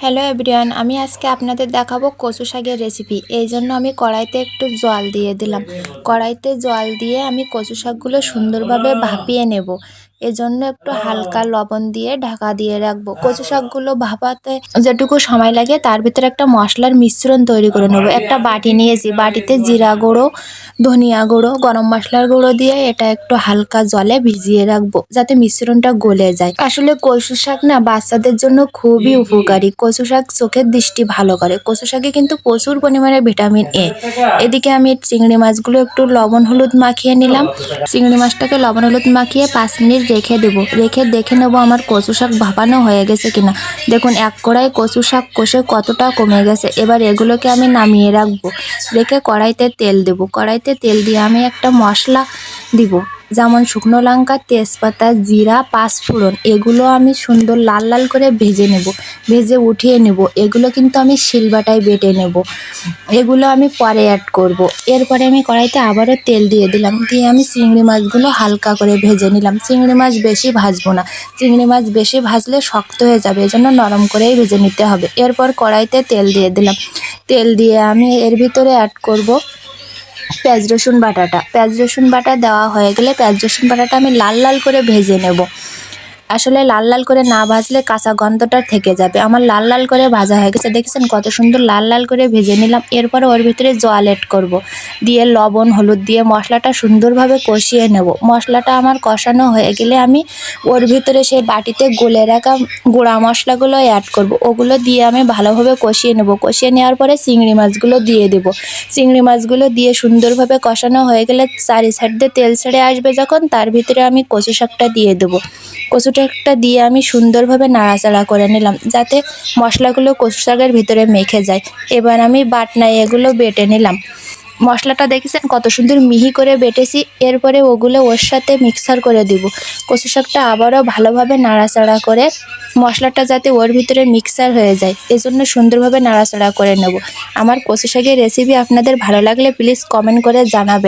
Hello everyone, আমি আজকে আপনাদের দেখাবো কচু শাকের রেসিপি। এই জন্য আমি কড়াইতে একটু জল দিয়ে দিলাম। কড়াইতে জল দিয়ে আমি কচু শাকগুলো সুন্দরভাবে ভাপিয়ে নেব। এজন্য একটু হালকা লবণ দিয়ে ঢাকা দিয়ে রাখবো। কচু শাকগুলো ভাপাতে যেটুকু সময় লাগে তার ভিতরে একটা মশলার মিশ্রণ তৈরি করে নেব। একটা বাটি নিয়েছি, বাটিতে জিরা গুঁড়ো, ধনিয়া গুঁড়ো, গরম মশলার গুঁড়ো দিয়ে এটা একটু হালকা জলে ভিজিয়ে রাখবো যাতে মিশ্রণটা গলে যায়। আসলে কচু শাক না বাচ্চাদের জন্য খুবই উপকারী। কচু শাক চোখের দৃষ্টি ভালো করে। কচু শাকে কিন্তু প্রচুর পরিমাণে ভিটামিন এ। এদিকে আমি চিংড়ি মাছগুলো একটু লবণ হলুদ মাখিয়ে নিলাম। চিংড়ি মাছটাকে লবণ হলুদ মাখিয়ে 5 মিনিট রেখে দেবো। রেখে দেখে নেবো আমার কচু শাক ভাপানো হয়ে গেছে কিনা। দেখুন এক কড়াই কচু শাক কষে কতটা কমে গেছে। এবার এগুলোকে আমি নামিয়ে রাখবো। রেখে কড়াইতে তেল দেবো। কড়াইতে তেল দিয়ে আমি একটা মশলা দিব, যেমন শুকনো লঙ্কা, তেজপাতা, জিরা, পাঁচফোড়ন। এগুলো আমি সুন্দর লাল লাল করে ভেজে নেব, ভেজে উঠিয়ে নেব। এগুলো কিন্তু আমি শিলবাটায় বেটে নেব। এগুলো আমি পরে অ্যাড করব। এরপরে আমি কড়াইতে আবারও তেল দিয়ে দিলাম, দিয়ে আমি চিংড়ি মাছগুলো হালকা করে ভেজে নিলাম। চিংড়ি মাছ বেশি ভাজবো না, চিংড়ি মাছ বেশি ভাজলে শক্ত হয়ে যাবে, এজন্য নরম করেই ভেজে নিতে হবে। এরপর কড়াইতে তেল দিয়ে দিলাম। তেল দিয়ে আমি এর ভিতরে অ্যাড করব পেঁয়াজ রসুন বাটাটা। পেঁয়াজ রসুন বাটা দেওয়া হয়ে গেলে পেঁয়াজ রসুন বাটাটা আমি লাল লাল করে ভেজে নেব। আসলে লাল লাল করে না ভাজলে কাঁচা গন্ধটা থেকে যাবে। আমার লাল লাল করে ভাজা হয়ে গেছে, দেখেছেন কত সুন্দর লাল লাল করে ভেজে নিলাম। এরপরে ওর ভিতরে জল অ্যাড করব, দিয়ে লবণ হলুদ দিয়ে মশলাটা সুন্দরভাবে কষিয়ে নেব। মশলাটা আমার কষানো হয়ে গেলে আমি ওর ভিতরে সেই বাটিতে গুলে রাখা গুঁড়া মশলাগুলো অ্যাড করব। ওগুলো দিয়ে আমি ভালোভাবে কষিয়ে নেব। কষিয়ে নেওয়ার পরে চিংড়ি মাছগুলো দিয়ে দেব। চিংড়ি মাছগুলো দিয়ে সুন্দরভাবে কষানো হয়ে গেলে চারি সাইড দিয়ে তেল ছেড়ে আসবে যখন, তার ভিতরে আমি কচু শাকটা দিয়ে দেবো। কচু শাকটা দিয়ে আমি সুন্দরভাবে নাড়াচাড়া করে নিলাম যাতে মশলাগুলো কচু শাকের ভিতরে মেখে যায়। এবার আমি বাটনায় এগুলো বেটে নিলাম। মশলাটা দেখেছেন কত সুন্দর মিহি করে বেটেছি। এরপরে ওগুলো ওর সাথে মিক্সার করে দিব। কচু শাকটা আবারও ভালোভাবে নাড়াচাড়া করে মশলাটা যাতে ওর ভিতরে মিক্সার হয়ে যায়, এজন্য সুন্দরভাবে নাড়াচাড়া করে নেব। আমার কচু শাকের রেসিপি আপনাদের ভালো লাগলে প্লিজ কমেন্ট করে জানাবেন।